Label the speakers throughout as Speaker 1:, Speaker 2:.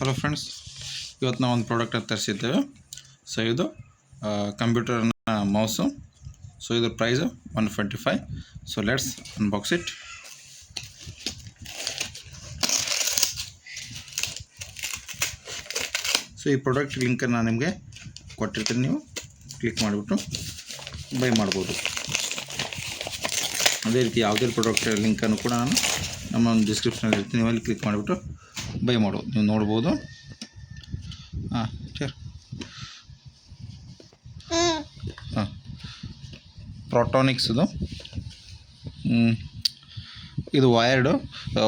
Speaker 1: Hello friends, ಇವತ್ತು ನಾವು ಒಂದು ಪ್ರಾಡಕ್ಟನ್ನು ತರಿಸಿದ್ದೇವೆ. ಸೊ ಇದು ಕಂಪ್ಯೂಟರ್ನ ಮೌಸು. ಸೊ ಇದ್ರ price 125. So let's unbox it. So ಈ ಪ್ರಾಡಕ್ಟ್ ಲಿಂಕನ್ನು ನಾನು ನಿಮಗೆ ಕೊಟ್ಟಿರ್ತೀನಿ, ನೀವು ಕ್ಲಿಕ್ ಮಾಡಿಬಿಟ್ಟು ಬೈ ಮಾಡ್ಬೋದು. ಅದೇ ರೀತಿ ಯಾವುದೇ ಪ್ರಾಡಕ್ಟ್ ಲಿಂಕನ್ನು ಕೂಡ ನಾನು ನಮ್ಮ ಒಂದು ಡಿಸ್ಕ್ರಿಪ್ಷನಲ್ಲಿ ಇರ್ತೀನಿ, ನೀವು ಅಲ್ಲಿ ಕ್ಲಿಕ್ ಮಾಡಿಬಿಟ್ಟು ಬೈ ಮಾಡೋದು ನೀವು ನೋಡ್ಬೋದು. ಸರಿ, ಪ್ರೋಟಾನಿಕ್ಸ್ದು ಇದು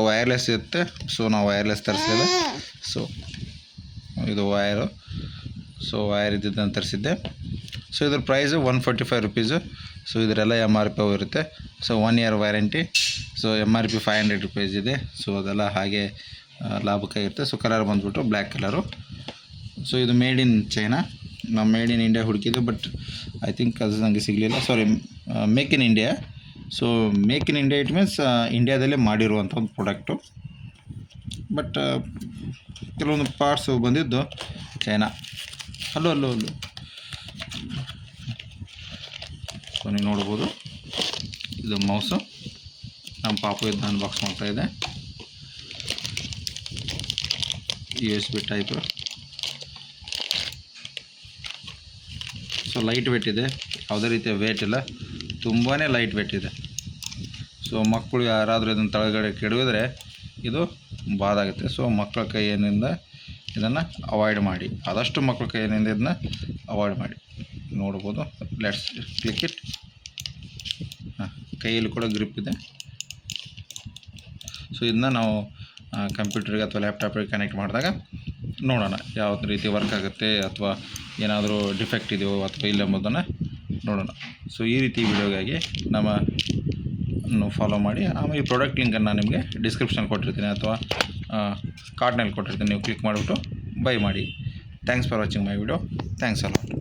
Speaker 1: ವೈರ್ಲೆಸ್ ಇರುತ್ತೆ. ಸೊ ನಾವು ವೈರ್ಲೆಸ್ ತರಿಸಲಿಲ್ಲ. ಸೊ ಇದು ವೈರು, ಸೊ ವೈರ್ ಇದ್ದಿದ್ದನ್ನು ತರಿಸಿದ್ದೆ. ಸೊ ಇದ್ರ ಪ್ರೈಸು 145 ರುಪೀಸು. ಸೊ ಇದರೆಲ್ಲ MRP ಇರುತ್ತೆ. So 1 year warranty. So MRP 500 rupees ಇದೆ. ಸೊ ಅದೆಲ್ಲ ಹಾಗೆ ಲಾಭಕ್ಕಾಗಿರುತ್ತೆ. ಸೊ ಕಲರ್ ಬಂದುಬಿಟ್ಟು ಬ್ಲ್ಯಾಕ್ ಕಲರು. ಸೊ ಇದು ಮೇಡ್ ಇನ್ ಚೈನಾ. ನಾವು ಮೇಡ್ ಇನ್ ಇಂಡಿಯಾ ಹುಡುಕಿದ್ದು, ಬಟ್ ಐ ಥಿಂಕ್ ಅದು ನನಗೆ ಸಿಗಲಿಲ್ಲ. Sorry, make in India. So make in India it means ಇಂಡಿಯಾದಲ್ಲೇ ಮಾಡಿರುವಂಥ ಒಂದು ಪ್ರಾಡಕ್ಟು, ಬಟ್ ಕೆಲವೊಂದು ಪಾರ್ಟ್ಸು ಬಂದಿದ್ದು ಚೈನಾ. ಅಲ್ಲೋ ಸೊ ನೀವು ನೋಡ್ಬೋದು, ಇದು ಮೌಸು. ನಮ್ಮ ಪಾಪು ಇದನ್ನ ಅನ್ಬಾಕ್ಸ್ ಮಾಡ್ತಾಯಿದೆ. USB type. So light weight ಇದೆ, ಯಾವುದೇ ರೀತಿಯ ವೇಟ್ ಇಲ್ಲ, ತುಂಬಾ ಲೈಟ್ ವೇಟ್ ಇದೆ. ಸೊ ಮಕ್ಕಳು ಯಾರಾದರೂ ಇದನ್ನು ತಳಗಡೆ ಕೆಡವಿದ್ರೆ ಇದು ಬಾದಾಗುತ್ತೆ. ಸೊ ಮಕ್ಕಳ ಕೈಯಿಂದ ಇದನ್ನು ಅವಾಯ್ಡ್ ಮಾಡಿ, ಆದಷ್ಟು ಮಕ್ಕಳ ಕೈಯಿಂದ ಇದನ್ನ ಅವಾಯ್ಡ್ ಮಾಡಿ. ನೋಡ್ಬೋದು, ಲೆಟ್ಸ್ ಕ್ಲಿಕ್ ಇಟ್. ಕೈಯಲ್ಲಿ ಕೂಡ ಗ್ರಿಪ್ ಇದೆ. ಸೊ ಇದನ್ನ ನಾವು ಕಂಪ್ಯೂಟರ್ಗೆ ಅಥವಾ ಲ್ಯಾಪ್ಟಾಪಿಗೆ ಕನೆಕ್ಟ್ ಮಾಡಿದಾಗ ನೋಡೋಣ ಯಾವ ರೀತಿ ವರ್ಕ್ ಆಗುತ್ತೆ, ಅಥವಾ ಏನಾದರೂ ಡಿಫೆಕ್ಟ್ ಇದೆಯೋ ಅಥವಾ ಇಲ್ಲ ಎಂಬುದನ್ನು ನೋಡೋಣ. ಸೊ ಈ ರೀತಿ ವಿಡಿಯೋಗಾಗಿ ನಮ್ಮನ್ನು ಫಾಲೋ ಮಾಡಿ. ಆಮೇಲೆ ಈ ಪ್ರಾಡಕ್ಟ್ ಲಿಂಕನ್ನು ನಾನು ನಿಮಗೆ ಡಿಸ್ಕ್ರಿಪ್ಷನ್ ಕೊಟ್ಟಿರ್ತೀನಿ ಅಥವಾ ಕಾರ್ಡ್ನಲ್ಲಿ ಕೊಟ್ಟಿರ್ತೀನಿ, ನೀವು ಕ್ಲಿಕ್ ಮಾಡಿಬಿಟ್ಟು ಬೈ ಮಾಡಿ. Thanks for watching my video. Thanks a lot.